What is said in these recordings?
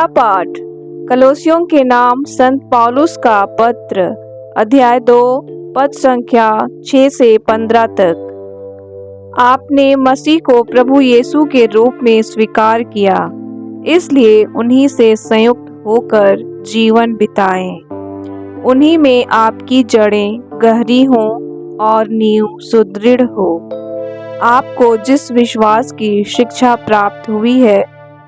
पहला पाठ कलोसियों के नाम संत पौलुस का पत्र, अध्याय 2, पद संख्या 6 से 15 तक। आपने मसीह को प्रभु यीशु के रूप में स्वीकार किया, इसलिए उन्हीं से संयुक्त होकर जीवन बिताएं। उन्हीं में आपकी जड़ें गहरी हों और नींव सुदृढ़ हो। आपको जिस विश्वास की शिक्षा प्राप्त हुई है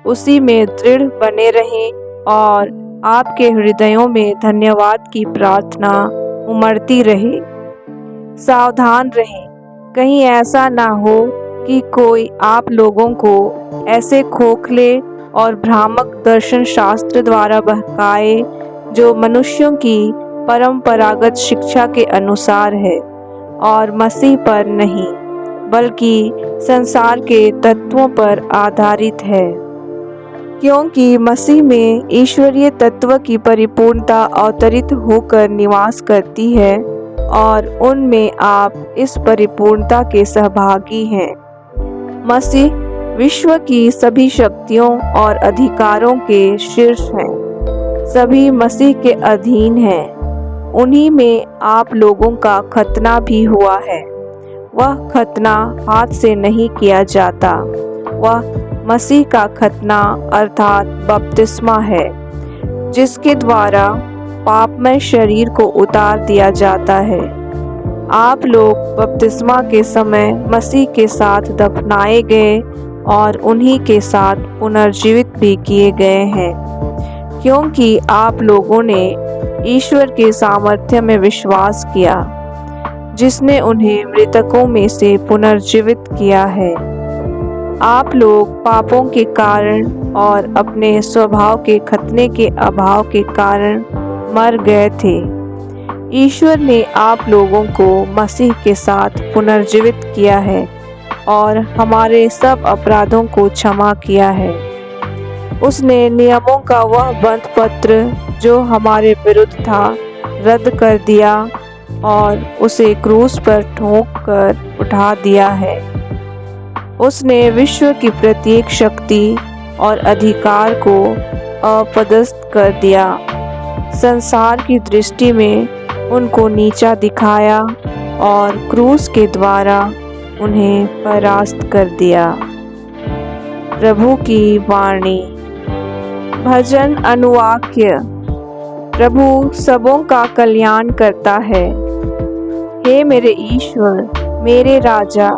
उसी में दृढ़ बने रहें और आपके हृदयों में धन्यवाद की प्रार्थना उमड़ती रहे। सावधान रहें, कहीं ऐसा ना हो कि कोई आप लोगों को ऐसे खोखले और भ्रामक दर्शन शास्त्र द्वारा बहकाए जो मनुष्यों की परंपरागत शिक्षा के अनुसार है और मसीह पर नहीं बल्कि संसार के तत्वों पर आधारित है। क्योंकि मसीह में ईश्वरीय तत्व की परिपूर्णता अवतरित होकर निवास करती है और उनमें आप इस परिपूर्णता के सहभागी हैं। मसीह विश्व की सभी शक्तियों और अधिकारों के शीर्ष हैं। सभी मसीह के अधीन हैं। उन्हीं में आप लोगों का खतना भी हुआ है। वह खतना हाथ से नहीं किया जाता। वह मसीह का खतना अर्थात बपतिस्मा है, जिसके द्वारा पापमय शरीर को उतार दिया जाता है। आप लोग बपतिस्मा के समय मसीह के साथ दफनाए गए और उन्हीं के साथ पुनर्जीवित भी किए गए हैं, क्योंकि आप लोगों ने ईश्वर के सामर्थ्य में विश्वास किया, जिसने उन्हें मृतकों में से पुनर्जीवित किया है। आप लोग पापों के कारण और अपने स्वभाव के खतने के अभाव के कारण मर गए थे। ईश्वर ने आप लोगों को मसीह के साथ पुनर्जीवित किया है और हमारे सब अपराधों को क्षमा किया है। उसने नियमों का वह बंध पत्र जो हमारे विरुद्ध था रद्द कर दिया और उसे क्रूस पर ठोंक कर उठा दिया है। उसने विश्व की प्रत्येक शक्ति और अधिकार को अपदस्थ कर दिया। संसार की दृष्टि में उनको नीचा दिखाया और क्रूस के द्वारा उन्हें परास्त कर दिया। प्रभु की वाणी। भजन अनुवाक्य। प्रभु सबों का कल्याण करता है। हे मेरे ईश्वर, मेरे राजा,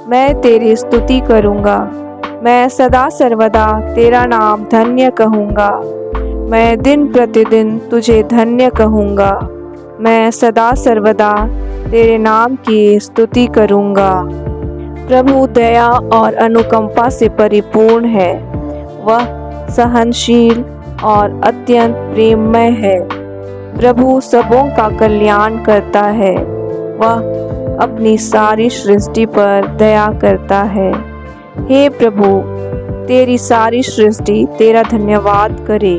मैं तेरी स्तुति करूँगा। मैं सदा सर्वदा तेरा नाम धन्य कहूँगा। मैं दिन प्रतिदिन तुझे धन्य कहूँगा। मैं सदा सर्वदा तेरे नाम की स्तुति करूँगा। प्रभु दया और अनुकंपा से परिपूर्ण है। वह सहनशील और अत्यंत प्रेममय है। प्रभु सबों का कल्याण करता है। वह अपनी सारी सृष्टि पर दया करता है। हे प्रभु, तेरी सारी सृष्टि तेरा धन्यवाद करे।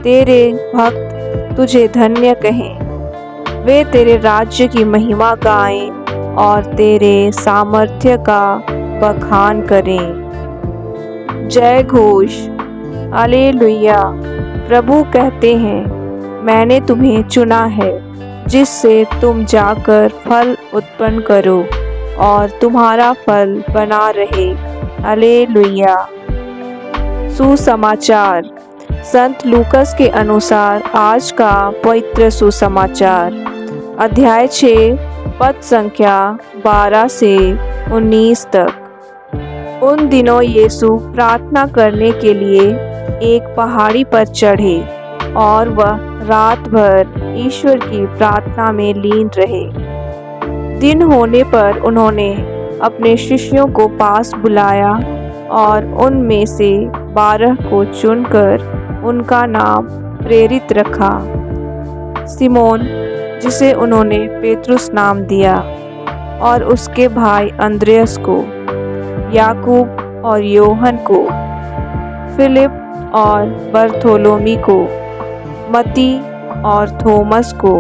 तेरे भक्त तुझे धन्य कहें। वे तेरे राज्य की महिमा गाएं और तेरे सामर्थ्य का बखान करें। जय घोष। हालेलुया। प्रभु कहते हैं, मैंने तुम्हें चुना है जिससे तुम जाकर फल उत्पन्न करो और तुम्हारा फल बना रहे। हालेलुया। सुसमाचार। संत लूकस के अनुसार आज का पवित्र सुसमाचार, अध्याय 6, पद संख्या 12 से 19 तक। उन दिनों यीशु प्रार्थना करने के लिए एक पहाड़ी पर चढ़े और वह रात भर ईश्वर की प्रार्थना में लीन रहे। दिन होने पर उन्होंने अपने शिष्यों को पास बुलाया और उनमें से 12 को चुनकर उनका नाम प्रेरित रखा। सिमोन, जिसे उन्होंने पेतरुस नाम दिया, और उसके भाई अंद्रयास को, याकूब और योहन को, फिलिप और बरथोलोमी को, मती और थोमस को,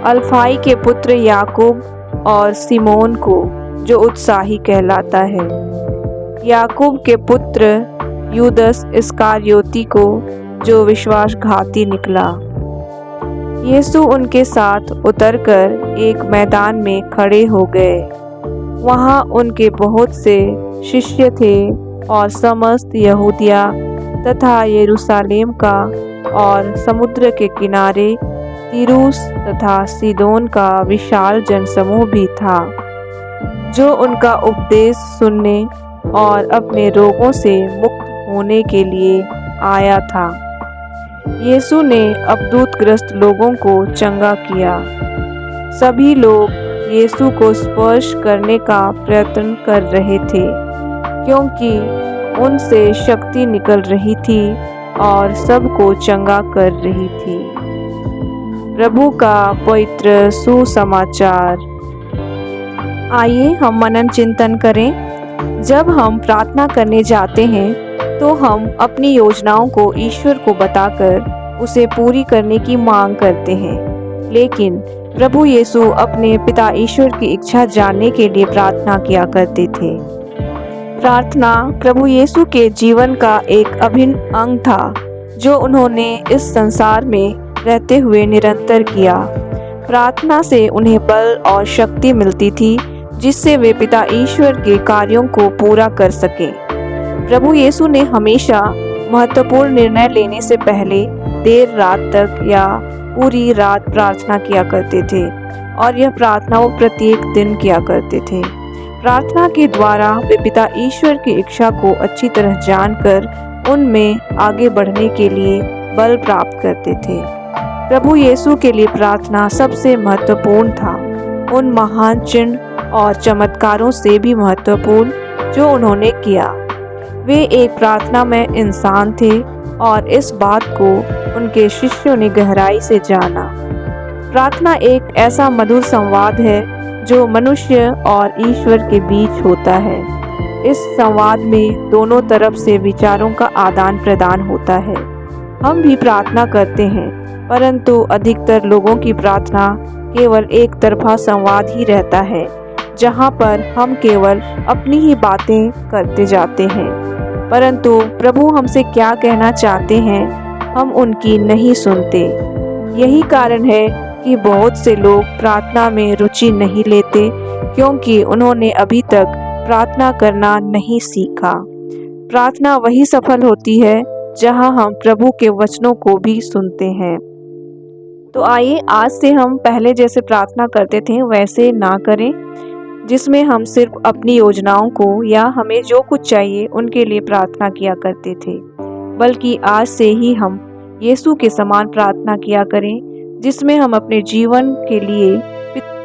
अल्फाई के पुत्र याकूब और सिमोन को जो उत्साही कहलाता है, याकूब के पुत्र यूदस इस्करियोती को, जो विश्वासघाती निकला। यीशु उनके साथ उतरकर एक मैदान में खड़े हो गए। वहाँ उनके बहुत से शिष्य थे और समस्त यहूदिया तथा यरूशलेम का और समुद्र के किनारे तीरूस तथा सीदोन का विशाल जनसमूह भी था, जो उनका उपदेश सुनने और अपने रोगों से मुक्त होने के लिए आया था। यीशु ने अबदूतग्रस्त लोगों को चंगा किया। सभी लोग यीशु को स्पर्श करने का प्रयत्न कर रहे थे, क्योंकि उनसे शक्ति निकल रही थी और सबको चंगा कर रही थी। प्रभु का पवित्र सुसमाचार। आइए हम मनन चिंतन करें। जब हम प्रार्थना करने जाते हैं तो हम अपनी योजनाओं को ईश्वर को बताकर उसे पूरी करने की मांग करते हैं, लेकिन प्रभु यीशु अपने पिता ईश्वर की इच्छा जानने के लिए प्रार्थना किया करते थे। प्रार्थना प्रभु यीशु के जीवन का एक अभिन्न अंग था, जो उन्होंने इस संसार में रहते हुए निरंतर किया। प्रार्थना से उन्हें बल और शक्ति मिलती थी, जिससे वे पिता ईश्वर के कार्यों को पूरा कर सके। प्रभु यीशु ने हमेशा महत्वपूर्ण निर्णय लेने से पहले देर रात तक या पूरी रात प्रार्थना किया करते थे, और यह प्रार्थना वो प्रत्येक दिन किया करते थे। प्रार्थना के द्वारा वे पिता ईश्वर की इच्छा को अच्छी तरह जानकर उनमें आगे बढ़ने के लिए बल प्राप्त करते थे। प्रभु यीशु के लिए प्रार्थना सबसे महत्वपूर्ण था, उन महान चिन्ह और चमत्कारों से भी महत्वपूर्ण जो उन्होंने किया। वे एक प्रार्थना में इंसान थे और इस बात को उनके शिष्यों ने गहराई से जाना। प्रार्थना एक ऐसा मधुर संवाद है जो मनुष्य और ईश्वर के बीच होता है। इस संवाद में दोनों तरफ से विचारों का आदान प्रदान होता है। हम भी प्रार्थना करते हैं, परंतु अधिकतर लोगों की प्रार्थना केवल एक तरफा संवाद ही रहता है, जहाँ पर हम केवल अपनी ही बातें करते जाते हैं, परंतु प्रभु हमसे क्या कहना चाहते हैं हम उनकी नहीं सुनते। यही कारण है कि बहुत से लोग प्रार्थना में रुचि नहीं लेते, क्योंकि उन्होंने अभी तक प्रार्थना करना नहीं सीखा। प्रार्थना वही सफल होती है जहां हम प्रभु के वचनों को भी सुनते हैं। तो आइए आज से हम पहले जैसे प्रार्थना करते थे वैसे ना करें, जिसमें हम सिर्फ अपनी योजनाओं को या हमें जो कुछ चाहिए उनके लिए प्रार्थना किया करते थे, बल्कि आज से ही हम यीशु के समान प्रार्थना किया करें, जिसमें हम अपने जीवन के लिए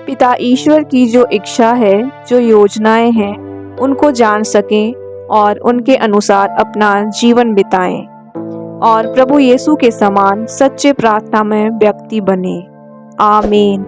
पिता ईश्वर की जो इच्छा है, जो योजनाएं हैं, उनको जान सकें और उनके अनुसार अपना जीवन बिताएं और प्रभु यीशु के समान सच्चे प्रार्थना में व्यक्ति बने। आमीन।